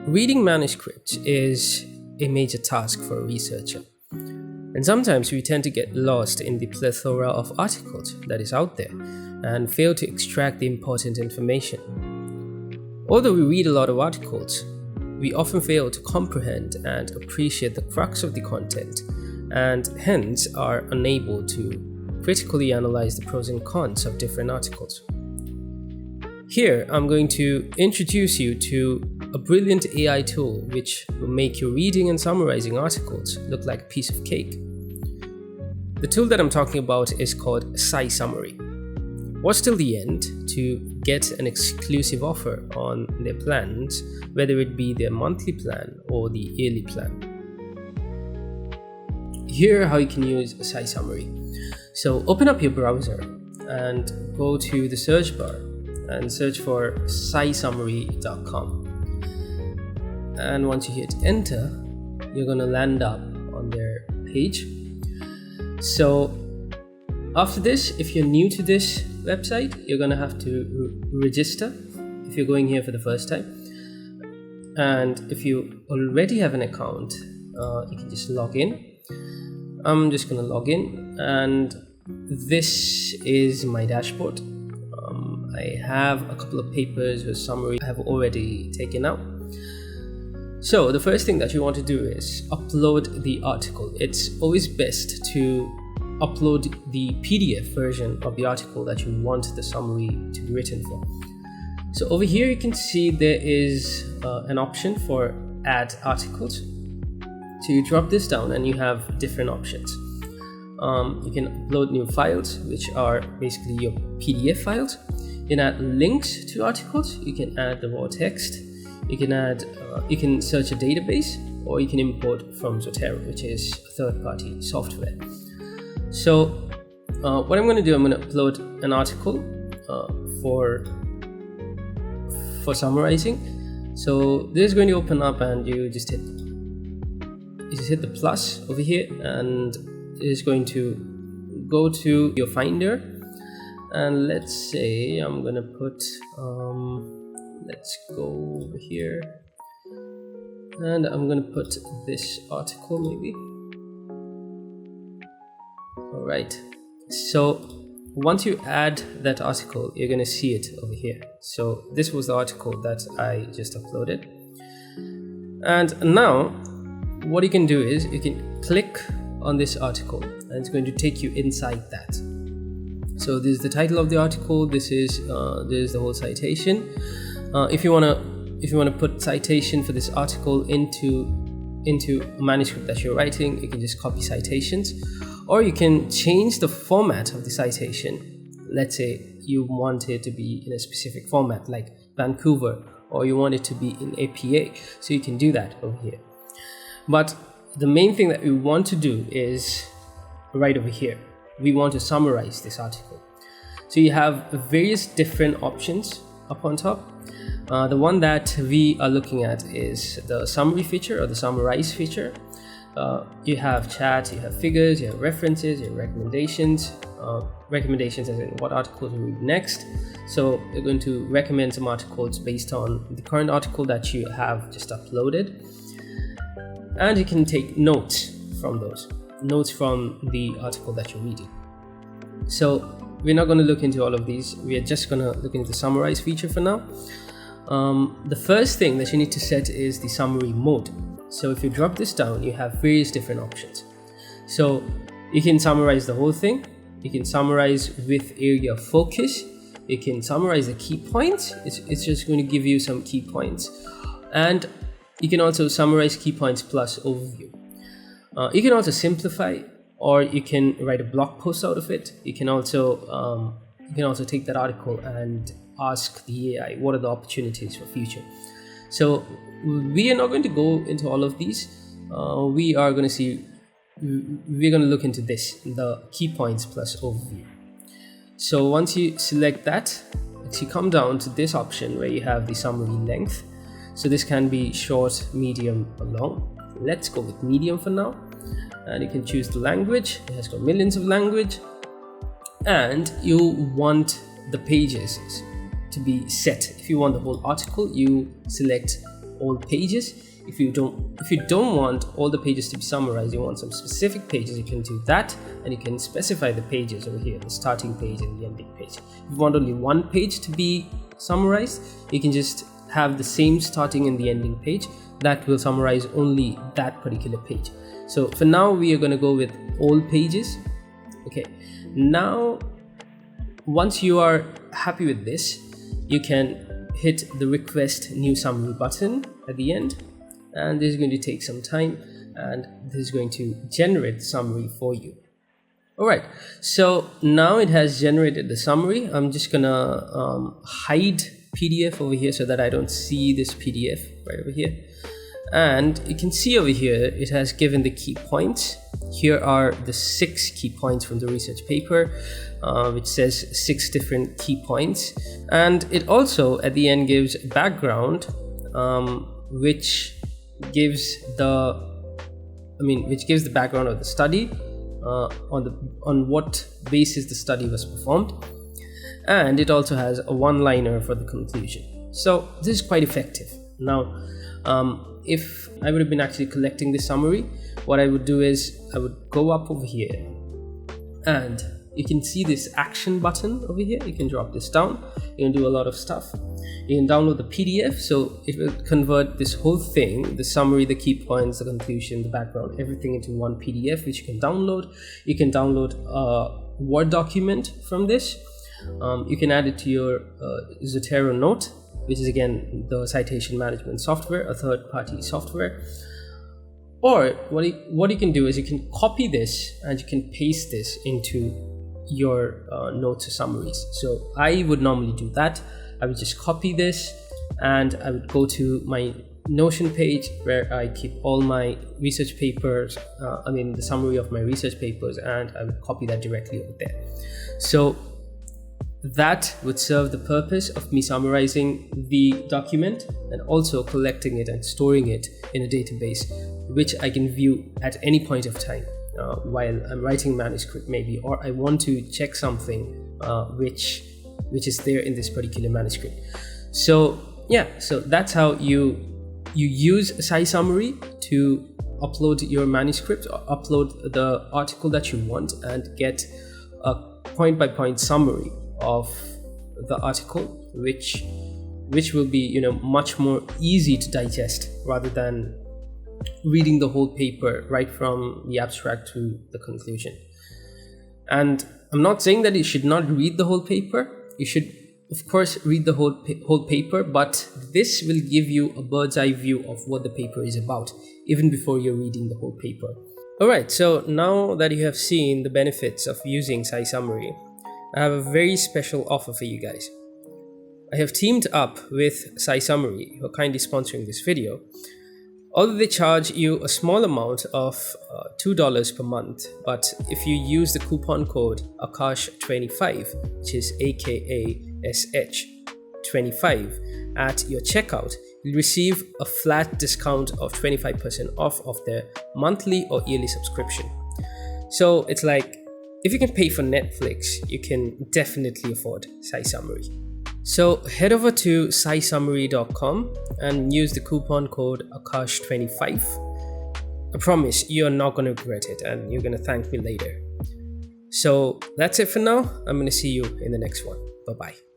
Reading manuscripts is a major task for a researcher, and sometimes we tend to get lost in the plethora of articles that is out there and fail to extract the important information. Although we read a lot of articles, we often fail to comprehend and appreciate the crux of the content, and hence are unable to critically analyze the pros and cons of different articles. Here, I'm going to introduce you to a brilliant AI tool which will make your reading and summarizing articles look like a piece of cake. The tool that I'm talking about is called SciSummary. Watch till the end to get an exclusive offer on their plans, whether it be their monthly plan or the yearly plan. Here how you can use SciSummary. So open up your browser and go to the search bar and search for scisummary.com. And once you hit enter, you're going to land up on their page. So after this, if you're new to this website, you're going to have to register if you're going here for the first time. And if you already have an account, you can just log in. I'm just going to log in, and this is my dashboard. I have a couple of papers with summary I have already taken out. So the first thing that you want to do is upload the article. It's always best to upload the PDF version of the article that you want the summary to be written for. So over here you can see there is an option for add articles. So you drop this down and you have different options. You can upload new files, which are basically your PDF files. You can add links to articles. You can add the raw text. You can search a database, or you can import from Zotero, which is a third-party software. So what I'm going to do, I'm going to upload an article for summarizing. So this is going to open up, and you just hit the plus over here, and it is going to go to your Finder. And let's say I'm going to put let's go over here, and I'm going to put this article maybe. All right, so once you add that article, you're going to see it over here. So this was the article that I just uploaded, and now what you can do is you can click on this article, and it's going to take you inside that. So this is the title of the article. This is the whole citation. If you wanna put citation for this article into a manuscript that you're writing, you can just copy citations, or you can change the format of the citation. Let's say you want it to be in a specific format like Vancouver, or you want it to be in APA, so you can do that over here. But the main thing that we want to do is right over here. We want to summarize this article. So you have various different options up on top. The one that we are looking at is the summary feature, or the summarize feature. You have chat, you have figures, you have references, you have recommendations. Recommendations as in what articles to read next. So you're going to recommend some articles based on the current article that you have just uploaded. And you can take notes from those. Notes from the article that you're reading. So we're not going to look into all of these. We are just going to look into the summarize feature for now. The first thing that you need to set is the summary mode. So if you drop this down, you have various different options. So you can summarize the whole thing. You can summarize with area of focus. You can summarize the key points. It's just going to give you some key points. And you can also summarize key points plus overview. You can also simplify, or you can write a blog post out of it. You can also take that article and ask the AI what are the opportunities for future. So we are not going to go into all of these. We're going to look into this, the key points plus overview. So once you select that, you come down to this option where you have the summary length. So this can be short, medium, or long. Let's go with medium for now, and you can choose the language. It has got millions of language, and you want the pages to be set. If you want the whole article, you select all pages. If you don't want all the pages to be summarized, you want some specific pages, you can do that, and you can specify the pages over here, the starting page and the ending page. If you want only one page to be summarized, you can just have the same starting and the ending page that will summarize only that particular page. So for now, we are going to go with all pages. Okay, now once you are happy with this, you can hit the request new summary button at the end, and this is going to take some time, and this is going to generate the summary for you. All right, so now it has generated the summary. I'm just gonna hide PDF over here so that I don't see this PDF right over here. And you can see over here, it has given the key points. Here are the 6 key points from the research paper, which says 6 different key points. And it also at the end gives background, which gives the background of the study, on what basis the study was performed. And it also has a one-liner for the conclusion. So this is quite effective. Now, if I would have been actually collecting the summary, what I would do is I would go up over here, and you can see this action button over here. You can drop this down. You can do a lot of stuff. You can download the PDF, so it will convert this whole thing, the summary, the key points, the conclusion, the background, everything into one PDF, which you can download. You can download a Word document from this. You can add it to your Zotero Note, which is again the citation management software, a third-party software. Or what you can do is you can copy this and you can paste this into your notes or summaries. So I would normally do that. I would just copy this, and I would go to my Notion page where I keep all my research papers, the summary of my research papers, and I would copy that directly over there. So that would serve the purpose of me summarizing the document and also collecting it and storing it in a database, which I can view at any point of time while I'm writing manuscript maybe, or I want to check something which is there in this particular manuscript. So yeah, so that's how you use SciSummary to upload your manuscript, or upload the article that you want, and get a point-by-point summary of the article, which will be much more easy to digest rather than reading the whole paper right from the abstract to the conclusion. And I'm not saying that you should not read the whole paper. You should of course read the whole paper, but this will give you a bird's eye view of what the paper is about even before you're reading the whole paper. Alright, so now that you have seen the benefits of using SciSummary, I have a very special offer for you guys. I have teamed up with SciSummary, who are kindly sponsoring this video. Although they charge you a small amount of $2 per month, but if you use the coupon code AKASH25, which is AKASH25 at your checkout, you'll receive a flat discount of 25% off of their monthly or yearly subscription. So it's like, if you can pay for Netflix, you can definitely afford SciSummary. So head over to scisummary.com and use the coupon code AKASH25. I promise you're not going to regret it, and you're going to thank me later. So that's it for now. I'm going to see you in the next one. Bye-bye.